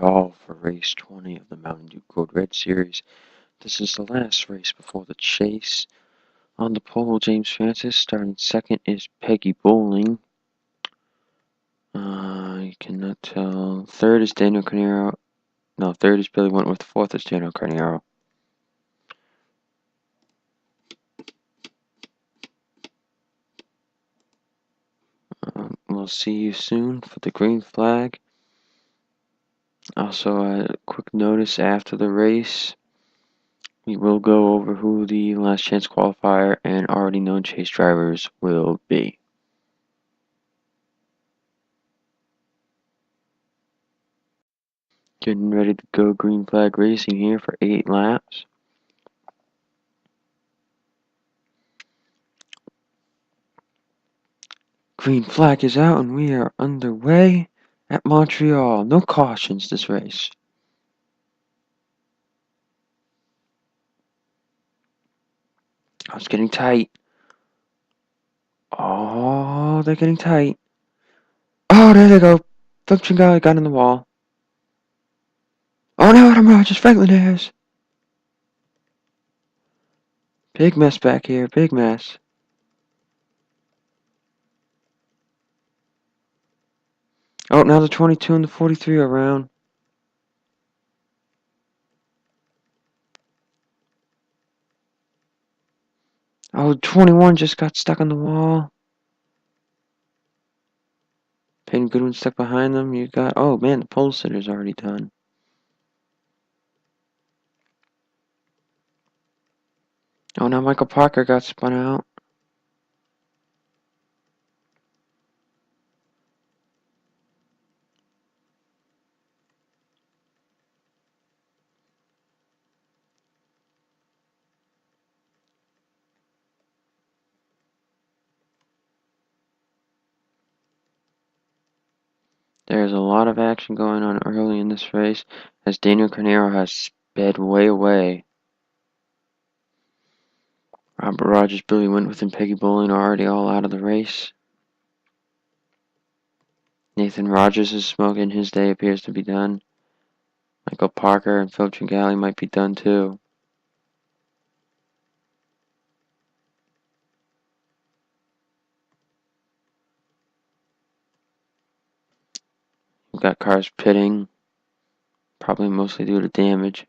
Montreal for race 20 of the Mountain Dew Code Red Series. This is the last race before the chase. On the pole, James Francis. Starting second is Peggy Bowling. You cannot tell. Third is Daniel Carneiro. No, third is Billy Wentworth. Fourth is Daniel Carneiro. We'll see you soon for the green flag. Also, a quick notice after the race. We will go over who the last chance qualifier and already known chase drivers will be. Getting ready to go green flag racing here for 8 laps. Green flag is out and we are underway at Montreal. No cautions this race. Oh, it's getting tight. Oh, they're getting tight. Oh, there they go. Philip Tringali got in the wall. Oh no, Adam Rogers, Franklin Ayers. Big mess back here, big mess. Oh, now the 22 and the 43 are around. Oh, 21 just got stuck on the wall. Peyton Goodwin stuck behind them. You got, oh man, the pole sitter's already done. Oh, now Michael Parker got spun out. There's a lot of action going on early in this race as Daniel Carneiro has sped way away. Robert Rogers, Billy Wentworth, and Peggy Bowling are already all out of the race. Nathan Rogers is smoking. His day appears to be done. Michael Parker and Phil Tringali might be done too. We've got cars pitting, probably mostly due to damage.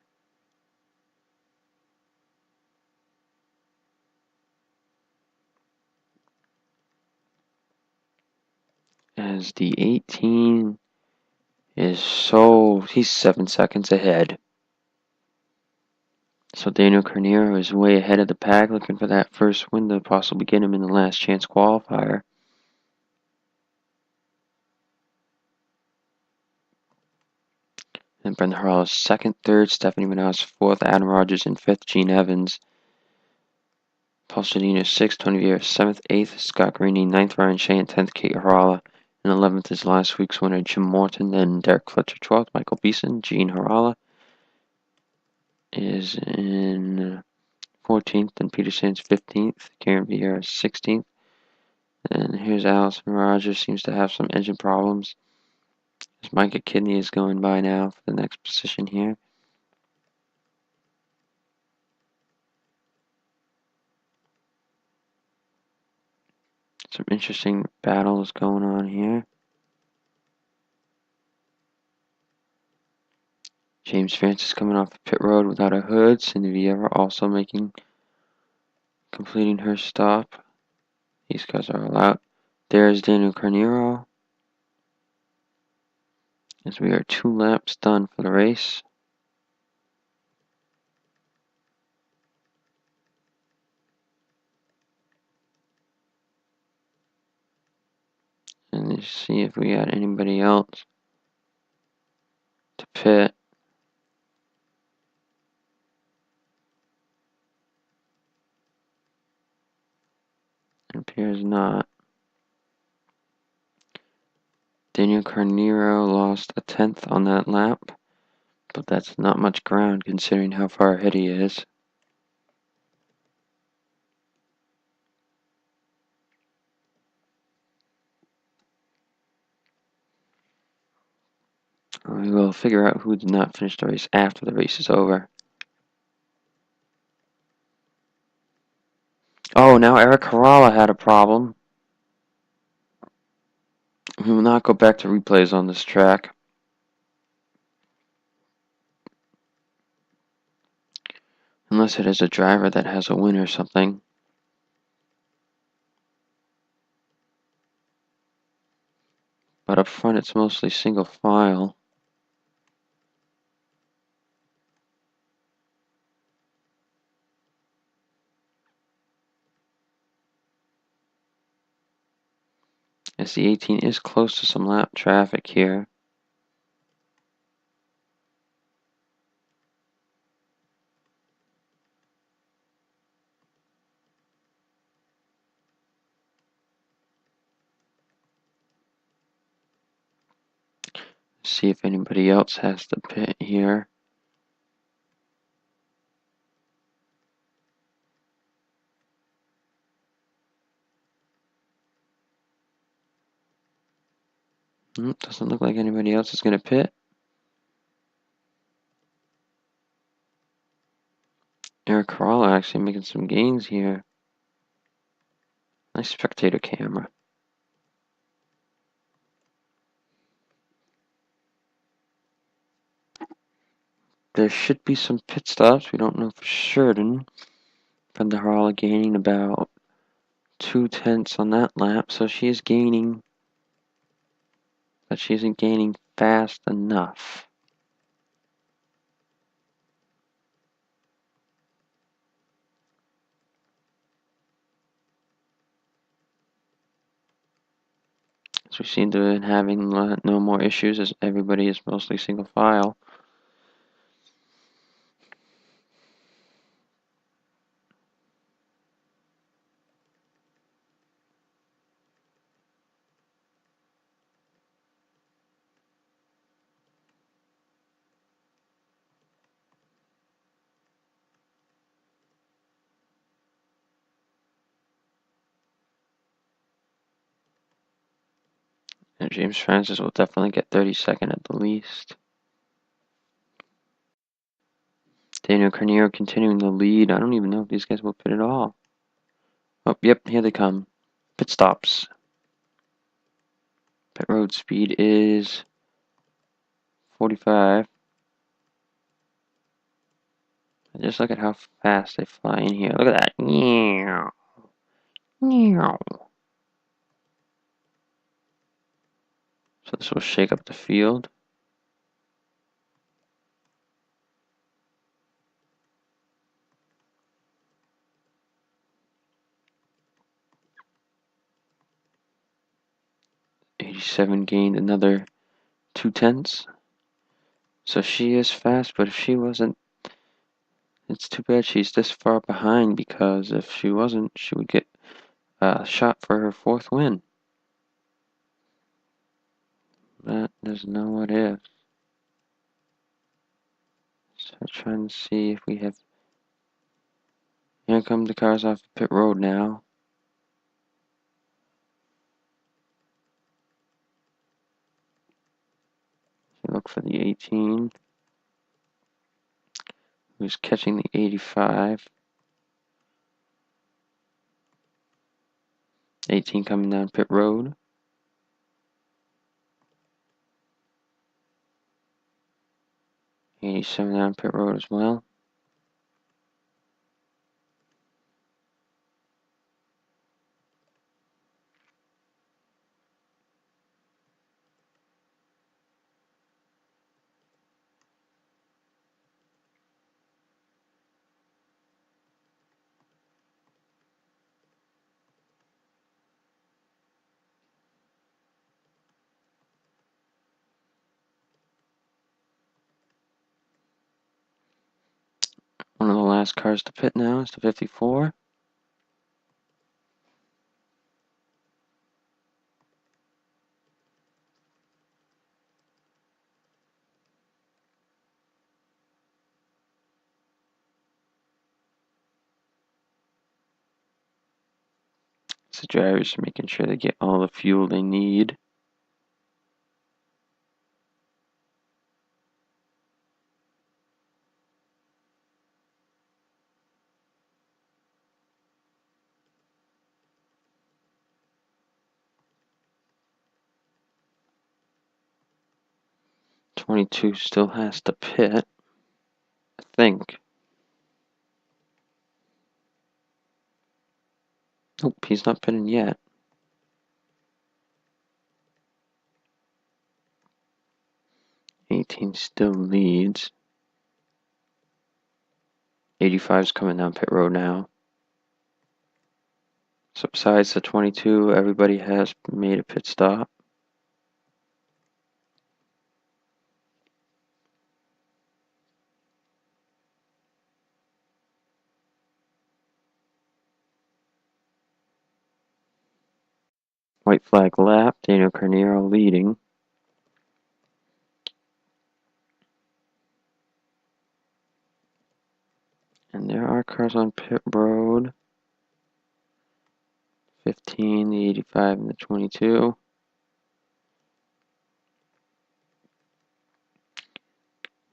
As the 18 is he's 7 seconds ahead. So Daniel Carneiro is way ahead of the pack, looking for that first win to possibly get him in the last chance qualifier. And Brendan Harrell is second, third, Stephanie Manaus fourth, Adam Rogers in fifth, Gene Evans. Paul Sedino sixth, Tony Vieira seventh, eighth, Scott Greeny ninth, Ryan Shea in 10th, Kate Harala. And 11th is last week's winner, Jim Morton. Then Derek Fletcher 12th, Michael Beeson, Gene Harala is in 14th, and Peter Sands 15th, Karen Vieira 16th. And here's Allison Rogers, seems to have some engine problems. As Micah Kidney is going by now for the next position here. Some interesting battles going on here. James Francis coming off the pit road without a hood. Cindy Vieira also completing her stop. These guys are all out. There's Daniel Carneiro. As we are 2 laps done for the race. And let's see if we got anybody else to pit. It appears not. Daniel Carneiro lost a 10th on that lap, but that's not much ground considering how far ahead he is. We will figure out who did not finish the race after the race is over. Oh, now Eric Caralla had a problem. We will not go back to replays on this track. Unless it is a driver that has a win or something. But up front it's mostly single file. As the 18 is close to some lap traffic here. See if anybody else has the pit here. Doesn't look like anybody else is going to pit. Eric Caralla actually making some gains here. Nice spectator camera. There should be some pit stops. We don't know for certain. Caralla gaining about 2/10 on that lap, so she is gaining, but she isn't gaining fast enough. So we seem to be having no more issues as everybody is mostly single file. And James Francis will definitely get 32nd at the least. Daniel Carneiro continuing the lead. I don't even know if these guys will pit at all. Oh, yep, here they come. Pit stops. Pit road speed is 45. Just look at how fast they fly in here. Look at that. Meow. Meow. So this will shake up the field. '87 gained another 2/10. So she is fast, but if she wasn't, it's too bad she's this far behind, because if she wasn't, she would get a shot for her 4th win. But there's no what if. So trying to see if we have. Here come the cars off the pit road now. Look for the 18, who's catching the 85. 18 coming down pit road. 87 down pit road as well. One of the last cars to pit now is the 54. So the drivers are making sure they get all the fuel they need. 22 still has to pit, I think. Nope, he's not pitting yet. 18 still leads. 85's coming down pit road now. So besides the 22, everybody has made a pit stop. White flag lap, Daniel Carneiro leading. And there are cars on pit road. 15, the 85, and the 22.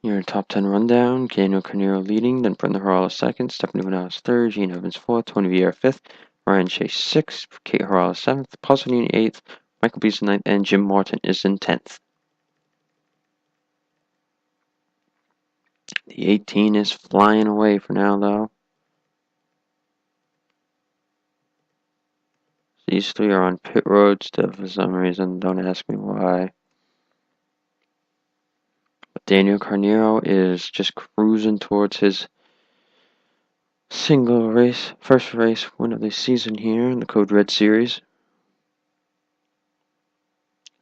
Your top 10 rundown, Daniel Carneiro leading, then Brenda Harala second, Stephanie Manaus third, Gene Evans fourth, Tony Vieira fifth, Ryan Chase sixth, Kate Harala seventh, Pasolini eighth, Michael Beason ninth, and Jim Martin is in 10th. The 18 is flying away for now, though. These three are on pit road still for some reason. Don't ask me why. But Daniel Carneiro is just cruising towards his first race win of the season here in the Code Red Series.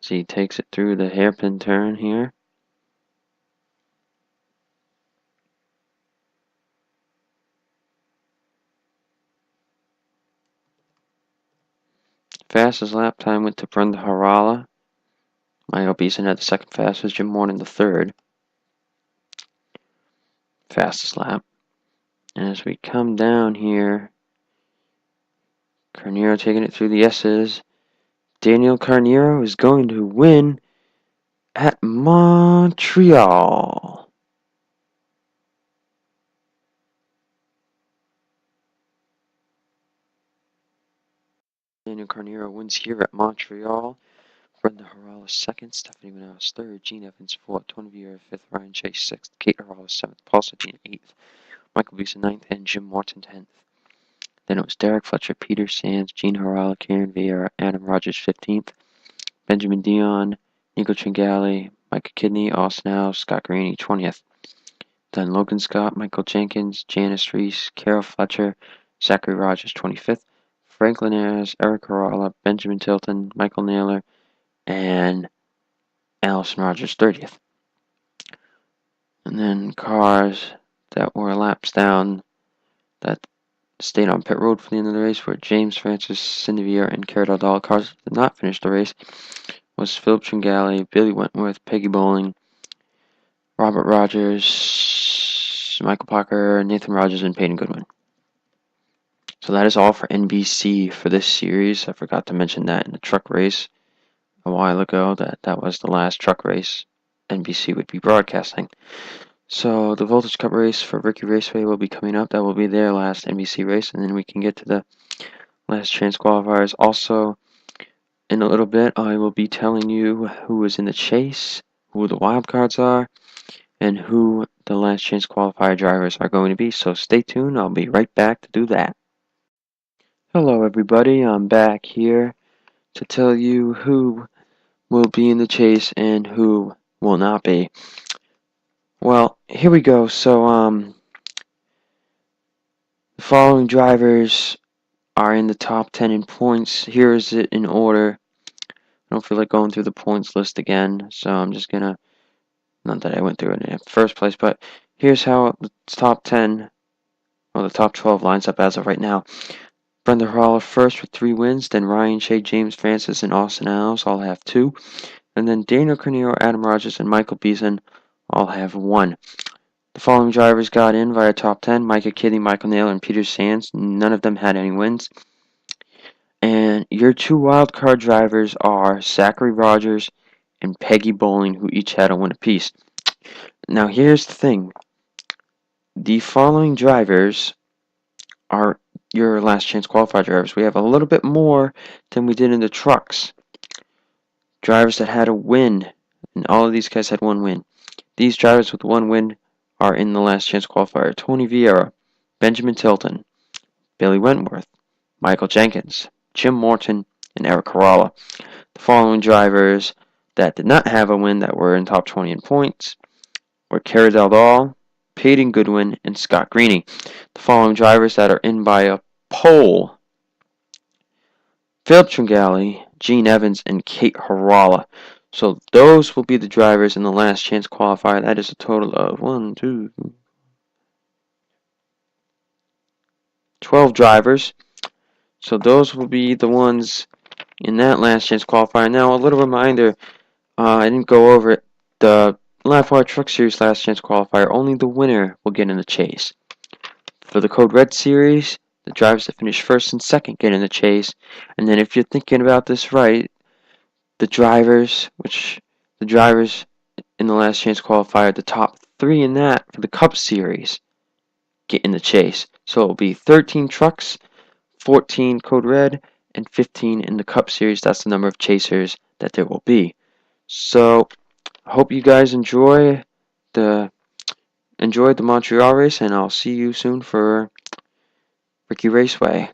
So he takes it through the hairpin turn here. Fastest lap time went to Brenda Harala. Michael Beason had the second fastest, Jim Morton the third. Fastest lap. And as we come down here, Carneiro taking it through the S's. Daniel Carneiro is going to win at Montreal. Daniel Carneiro wins here at Montreal. Brenda Harala second, Stephanie Manaus third, Gene Evans fourth, Tony Vieira fifth, Ryan Chase sixth, Kate Harala seventh, Paul Sedin eighth, Michael Beason ninth, and Jim Morton 10th. Then it was Derek Fletcher, Peter Sands, Gene Harala, Karen Vieira, Adam Rogers 15th, Benjamin Dion, Nico Tringali, Micah Kidney, Austin Howe, Scott Greeny 20th. Then Logan Scott, Michael Jenkins, Janice Reese, Carol Fletcher, Zachary Rogers 25th, Franklin Ayers, Eric Harala, Benjamin Tilton, Michael Naylor, and Allison Rogers 30th. And then cars that were laps down that stayed on pit road for the end of the race were James Francis, Cindy Vieira, and Cara Daldal. Cars that did not finish the race was Philip Tringali, Billy Wentworth, Peggy Bowling, Robert Rogers, Michael Parker, Nathan Rogers, and Peyton Goodwin. So that is all for NBC for this series. I forgot to mention that in the truck race a while ago, that was the last truck race NBC would be broadcasting. So the Voltage Cup race for Ricky Raceway will be coming up. That will be their last NBC race, and then we can get to the last chance qualifiers. Also, in a little bit, I will be telling you who is in the chase, who the wildcards are, and who the last chance qualifier drivers are going to be. So stay tuned. I'll be right back to do that. Hello, everybody. I'm back here to tell you who will be in the chase and who will not be. Well, here we go. So, the following drivers are in the top 10 in points. Here is it in order. I don't feel like going through the points list again, so I'm just gonna, not that I went through it in first place, but here's how the top 10, or the top 12 lines up as of right now. Brenda Harala first with 3 wins, then Ryan Shea, James Francis, and Austin Alves all have 2. And then Daniel Carneiro, Adam Rogers, and Michael Beason all have 1. The following drivers got in via top 10, Micah Kidney, Michael Naylor, and Peter Sands. None of them had any wins. And your 2 wildcard drivers are Zachary Rogers and Peggy Bowling, who each had a win apiece. Now here's the thing. The following drivers are your last chance qualifier drivers. We have a little bit more than we did in the trucks. Drivers that had a win, and all of these guys had 1 win. These drivers with one win are in the last chance qualifier: Tony Vieira, Benjamin Tilton, Billy Wentworth, Michael Jenkins, Jim Morton, and Eric Caralla. The following drivers that did not have a win that were in top 20 in points were Kerry Daldal, Peyton Goodwin, and Scott Greeny. The following drivers that are in by a pole: Philip Tringali, Gene Evans, and Kate Harala. So those will be the drivers in the last chance qualifier. That is a total of 12 drivers. So those will be the ones in that last chance qualifier. Now, a little reminder, I didn't go over it. The Live Truck Series last chance qualifier, only the winner will get in the chase. For the Code Red Series, the drivers that finish first and second get in the chase. And then if you're thinking about this right, the drivers in the last chance qualifier, the top 3 in that for the Cup Series get in the chase. So it will be 13 trucks, 14 Code Red, and 15 in the Cup Series. That's the number of chasers that there will be. So I hope you guys enjoyed the Montreal race, and I'll see you soon for Ricky Raceway.